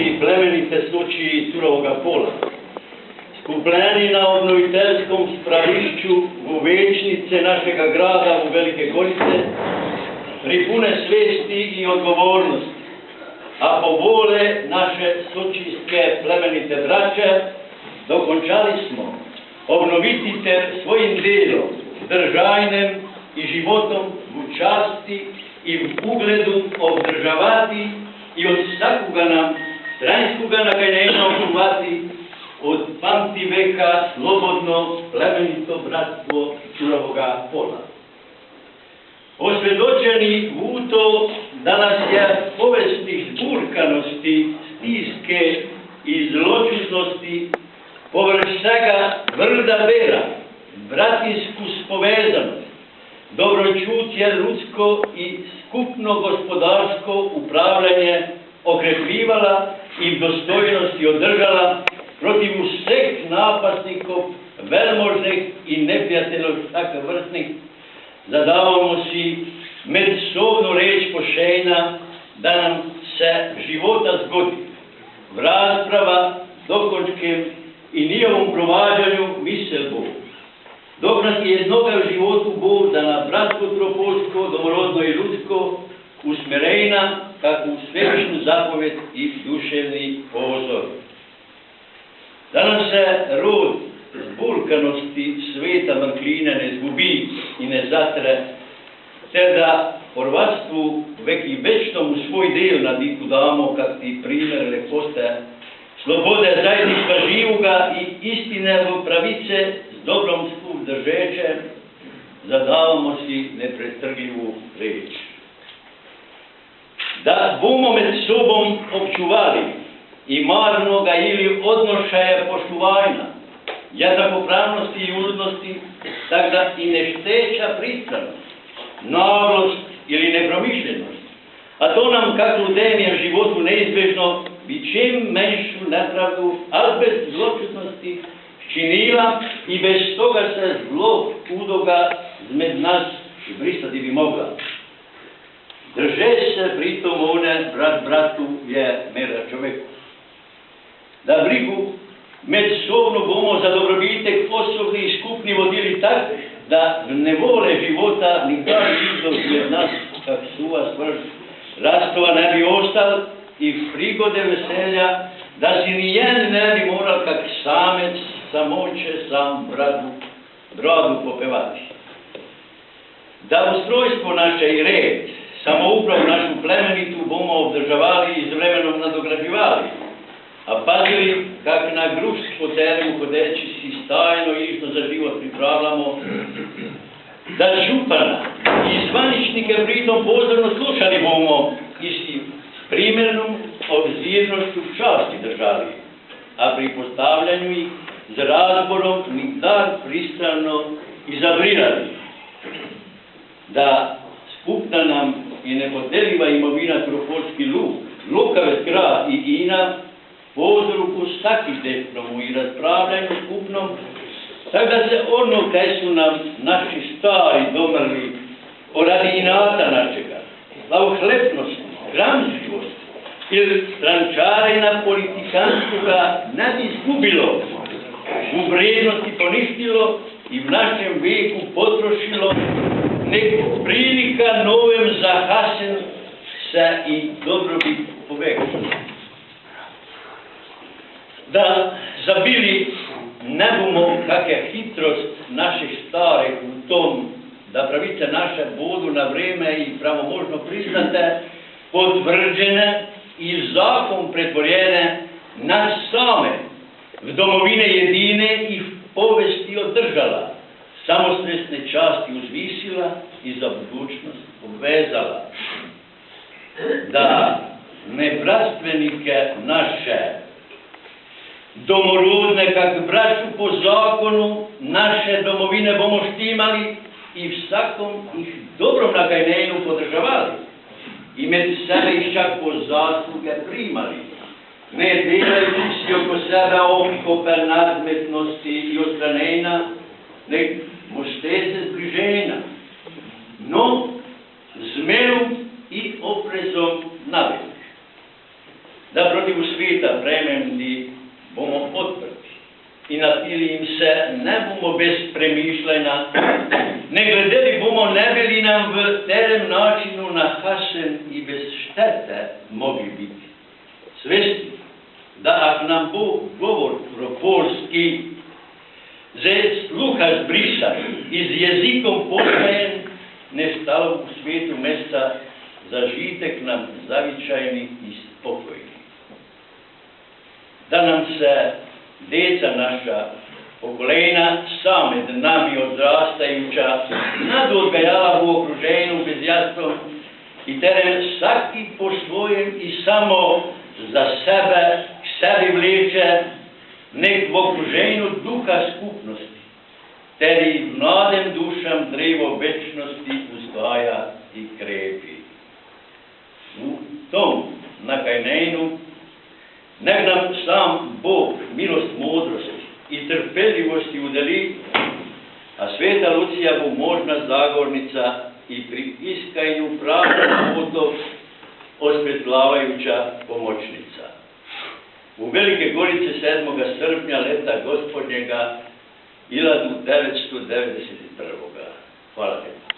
braći plemenite slučaji surovoga pola, skupljeni na obnoviteljskom spravišću u večnice našega grada u Velike Gorice, pripune svesti i odgovornosti, a po vole naše sočistke plemenite braće, dokončali smo obnovitite svojim delom, držajnem i životom v časti i v ugledu obdržavati i od vsakoga nam stranskoga nakajnejno očuvati od pamti veka slobodno plemenito bratstvo surovoga pola. Osvjedočeni v to, da nas je povestnih zburkanosti, stiske i zločudnosti povrh vsega vrda vera, bratinsku spovezanost, dobročutje ljudsko i skupno gospodarsko upravljanje okrepljivala i v dostojnosti održala protiv vseh napastnikov, velmožnih i neprijateljev vsakovrstnih, zadavamo si medsebno reč pošejna, da nam se života zgodi v razprava dokončkem i njihovom provađanju misel Bog. Dok nas je jednoga v životu Bog da na bratsko-tropolsko, domorodno i ljudsko usmerejna, kako u svečnu zapoved i duševni pozor. Da nam se rod zburkanosti sveta mrkline ne zgubi i ne zatre, ter da porvatstvu veki večnom u svoj del na diku damo, kak ti primer lepote, slobode zajedništva živoga i istine v pravice z dobrom skup držeče, zadavamo si nepretrgljivu reč. Da bomo med sobom občuvali i marno gajili odnošaje poštuvajna, jednakopravnosti i uljudnosti, tak da i nešteča pristranost, naglost ili nepromišljenost, a to nam kak ljudem je v životu neizbežno, bi čim menšu nepravdu, ali bez zločutnosti činila i bez toga se zlo hudoga zmed nas brisati bi mogla. Drže se pritom one, brat bratu je mera čoveku. Da brigu medsebno bomo za dobrobitek osobni i skupni vodili tak, da v nevole života nikar izdo zmed nas, kak suva smrš, rastova ne bi ostal i v prigode veselja, da si nijen ne bi moral kak samec samoće sam bradu popevati. Da ustrojstvo naše i red, samouprav našu plemenitu bomo obdržavali i z vremenom nadograđivali, a pazili kak na grušt po terenu hodeći si stajno i ižno za život pripravljamo, da župana i zvaničnike pritom pozorno slušali bomo i si primjernom obzirnošću časti držali, a pri postavljanju ih z razborom nikdar pristrano izabrirali. Da skupna nam i nepodeliva imovina Tropolski luk, Lukavec grad i ina, pozoru po staki depnomu i raspravljanju skupnom, tak da se ono kaj su nam naši stari domrli o radi inata našega, slavohlepnosti, gramzivosti ili strančarina politikanskoga ne bi izgubilo, u vrednosti poništilo i v našem veku potrošilo, nek prilika novem zahasen se i dobrobit poveka. Da zabili ne bomo kak je hitrost naših starih v tom, da pravice naše bodu na vreme i pravomožno priznate, potvrđene i v zakon pretvorjene nas same, v domovine jedine i v povesti održala, samostresne časti uzvisila i za budućnost obvezala. Da nebratstvenike naše, domorodne, kak braću po zakonu, naše domovine bomo štimali i vsakom ih dobrom nakajnejnu podržavali i med sebe ih čak po zasluge primali, ne delajući si oko sebe omkope nadmetnosti i odstranejna, nek mošte se zbliženja, no z merom i oprezom navelik. Da da protiv sveta vremendi bomo odprti in napili jim se ne bomo bez premišljanja, ne gledali bomo ne bili nam v terem načinu nahasen i bez štete mogli biti. Svesti, da ak nam bo govor propolski, ze sluha zbrisan i z jezikom postajen, ne stalo u svetu mesta za žitek nam zavičajni i spokojni. Da nam se deca naša, pokolejna, same d nami odrastajuća, nadodgajala v okruženju bezjasnom i teren vsaki po svojem i samo za sebe k sebi vleče, nek v okruženju duha skupnosti, ter i mladim dušam drevo večnosti uzgaja i krepi. V tom nakajnejnu nek nam sam Bog milost modrosti i trpeljivosti udeli, a sveta Lucija bo možna zagornica i pri iskajnju pravnog putu osvetlavajuća pomoćnica. U Velike Gorice 7. srpnja leta gospodnjega 1991. Hvala lijepo.